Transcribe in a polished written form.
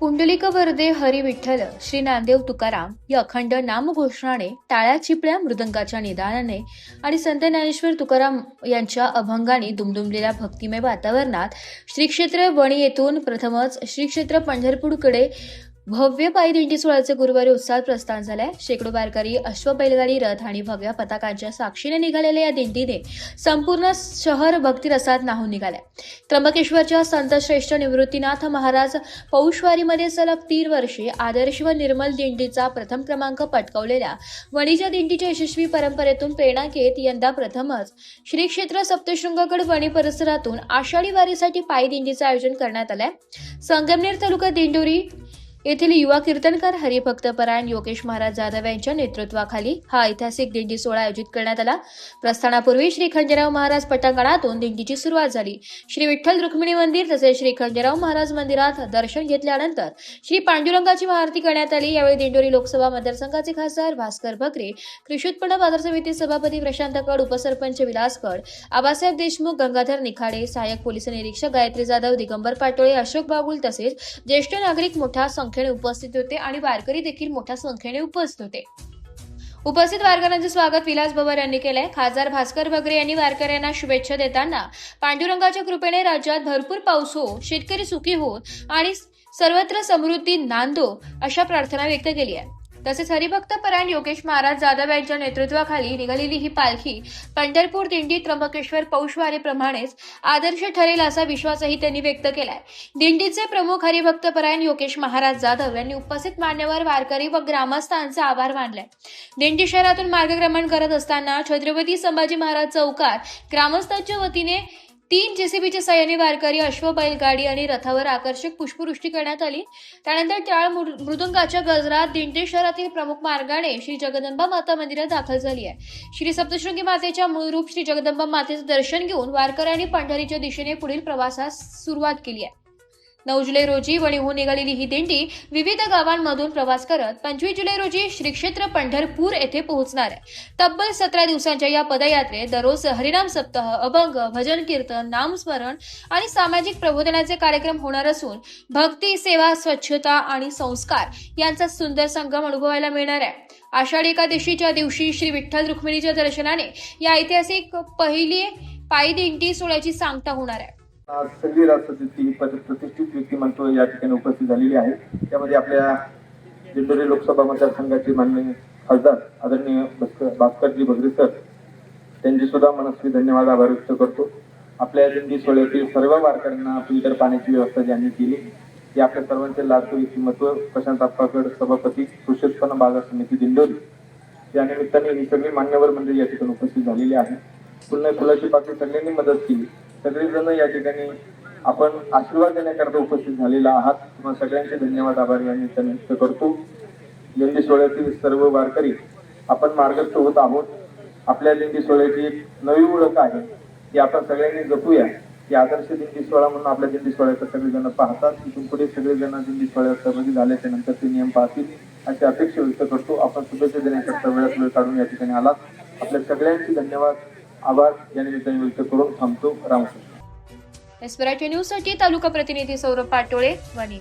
पुंडलिक वरदे हरी विठ्ठल श्री नामदेव तुकाराम या अखंड नामघोषणाने, टाळ्या चिपळ्या मृदंगाच्या निदानाने आणि संत ज्ञानेश्वर तुकाराम यांच्या अभंगाने दुमदुमलेल्या भक्तिमय वातावरणात श्री क्षेत्र वणी येथून प्रथमच श्री क्षेत्र पंढरपूरकडे भव्य पायी दिंडी सोहळ्याचे गुरुवारी उत्साहात प्रस्थान झाले। शेकडो वारकरी अश्व बैलगाडी रथ आणि भगव्या पताकांच्या साक्षीने निघालेल्या या दिंडीने संपूर्ण शहर भक्तिरसात न्हाऊन निघाले। त्र्यंबकेश्वरच्या संत श्रेष्ठ निवृत्तीनाथ महाराज पौषवारीमध्ये सलग 3 वर्षे आदर्श व निर्मल दिंडीचा प्रथम क्रमांक पटकावलेल्या वणीच्या दिंडीच्या यशस्वी परंपरेतून प्रेरणा घेत यंदा प्रथमच श्री क्षेत्र सप्तशृंगगड वणी परिसरातून आषाढी वारीसाठी पायी दिंडीचे आयोजन करण्यात आले। संगमनेर तालुका दिंडोरी येथील युवा कीर्तनकार हरिभक्तपरायण योगेश महाराज जाधव यांच्या नेतृत्वाखाली हा ऐतिहासिक दिंडी सोहळा आयोजित करण्यात आला। प्रस्थानापूर्वी श्री खंडेराव महाराज पटांगणातून दिंडीची सुरुवात झाली। श्री विठ्ठल रुक्मिणी मंदिर तसेच श्री खंडेराव महाराज मंदिरात दर्शन घेतल्यानंतर श्री पांडुरंगाची महाआरती करण्यात आली। यावेळी दिंडोरी लोकसभा मतदारसंघाचे खासदार भास्कर भकरे, कृषी उत्पन्न बाजार समिती सभापती प्रशांत कड, उपसरपंच विलास कड, आबासाहेब देशमुख, गंगाधर निखाडे, सहाय्यक पोलीस निरीक्षक गायत्री जाधव, दिगंबर पाटोळे, अशोक बागुल तसेच ज्येष्ठ नागरिक मोठ्या संख्येने उपस्थित होते आणि वारकरी देखील मोठ्या संख्येने उपस्थित होते। उपस्थित वारकऱ्यांचे स्वागत विलास बबर यांनी केले। खासदार भास्कर भगरे यांनी वारकऱ्यांना शुभेच्छा देताना पांडुरंगाच्या कृपेने राज्यात भरपूर पाऊस हो, शेतकरी सुखी हो आणि सर्वत्र समृद्धी नांदो अशा प्रार्थना व्यक्त केली आहे। तसेच हरिभक्तपरायण योगेश महाराज जाधव यांच्या नेतृत्वाखाली निघालेली ही पालखी पंढरपूर दिंडी त्र्यंबकेश्वर पौषवारीप्रमाणेच आदर्श ठरेल असा विश्वासही त्यांनी व्यक्त केलाय। दिंडीचे प्रमुख हरिभक्तपरायण योगेश महाराज जाधव यांनी उपस्थित मान्यवर वारकरी व ग्रामस्थांचे आभार मानले। दिंडी शहरातून मार्गक्रमण करत असताना छत्रपती संभाजी महाराज चौकात ग्रामस्थांच्या वतीने 3 जेसीबीच्या साहाय्याने वारकरी अश्व बैलगाडी आणि रथावर आकर्षक पुष्पवृष्टी करण्यात आली। त्यानंतर टाळ मृदुंगाच्या गजरात दिंडी शहरातील प्रमुख मार्गाने श्री जगदंबा माता मंदिरात दाखल झाली आहे। श्री सप्तशृंगी मातेच्या मूळ रूप श्री जगदंबा मातेचे दर्शन घेऊन वारकऱ्यांनी पंढरीच्या दिशेने पुढील प्रवासास सुरुवात केली आहे। 9 जुलै रोजी वणीहून निघालेली ही दिंडी विविध गावांमधून प्रवास करत 25 जुलै रोजी श्री क्षेत्र पंढरपूर येथे पोहोचणार आहे। तब्बल 17 दिवसांच्या या पदयात्रेत दररोज हरिनाम सप्ताह, अभंग, भजन कीर्तन, नामस्मरण आणि सामाजिक प्रबोधनाचे कार्यक्रम होणार असून भक्ती, सेवा, स्वच्छता आणि संस्कार यांचा सुंदर संगम अनुभवायला मिळणार आहे। आषाढी एकादशीच्या दिवशी श्री विठ्ठल रुक्मिणीच्या दर्शनाने या ऐतिहासिक पहिली पायी दिंडी सोहळ्याची सांगता होणार आहे। आज सगळी राष्ट्रपती प्रतिष्ठित व्यक्तिमत्व या ठिकाणी उपस्थित झालेली आहे। त्यामध्ये आपल्या दिंडोरी लोकसभा मतदारसंघाचे माननीय खासदार आदरणीय भास्करजी भगरे सर त्यांचे सुद्धा मनस्वी धन्यवाद आभार व्यक्त करतो। आपल्या दिंडी सोहळ्यातील सर्व वारकऱ्यांना फिल्टर पाण्याची व्यवस्था ज्यांनी केली ती आपल्या सर्वांचे लाडके व्यक्तिमत्व प्रशांत अप्पागड, सभापती कृषी उत्पन्न बाजार समिती दिंडोरी या निमित्ताने ही सगळी मान्यवर मंडळी या ठिकाणी उपस्थित झालेली आहे। पुन्हा फुलाची पाकळी सगळ्यांनी मदत केली। सगळेजण या ठिकाणी आपण आशीर्वाद देण्याकरता उपस्थित झालेला आहात। तुम्हाला सगळ्यांचे धन्यवाद आभार या निमित्ताने व्यक्त करतो। दिंडी सोहळ्यातील सर्व वारकरी आपण मार्गस्थ होत आहोत। आपल्या दिंडी सोहळ्याची एक नवी ओळख आहे ती आपण सगळ्यांनी जपूया। की आदर्श दिंडी सोहळा म्हणून आपल्या दिंडी सोहळ्याचा सगळेजण पाहतात। तिथून पुढे सगळेजण दिंडी सोहळ्यात सहभागी झाल्याच्या नंतर ते नियम पाळतील अशी अपेक्षा व्यक्त करतो। आपण शुभेच्छा देण्याकरता वेळात वेळ काढून या ठिकाणी आलात। आपल्या सगळ्यांचे धन्यवाद आभार या निमित्ताने व्यक्त करून थांबतो। रामकृष्ण। एसपीआरटी न्यूज साठी तालुका प्रतिनिधी सौरभ पाटोळे, वणी।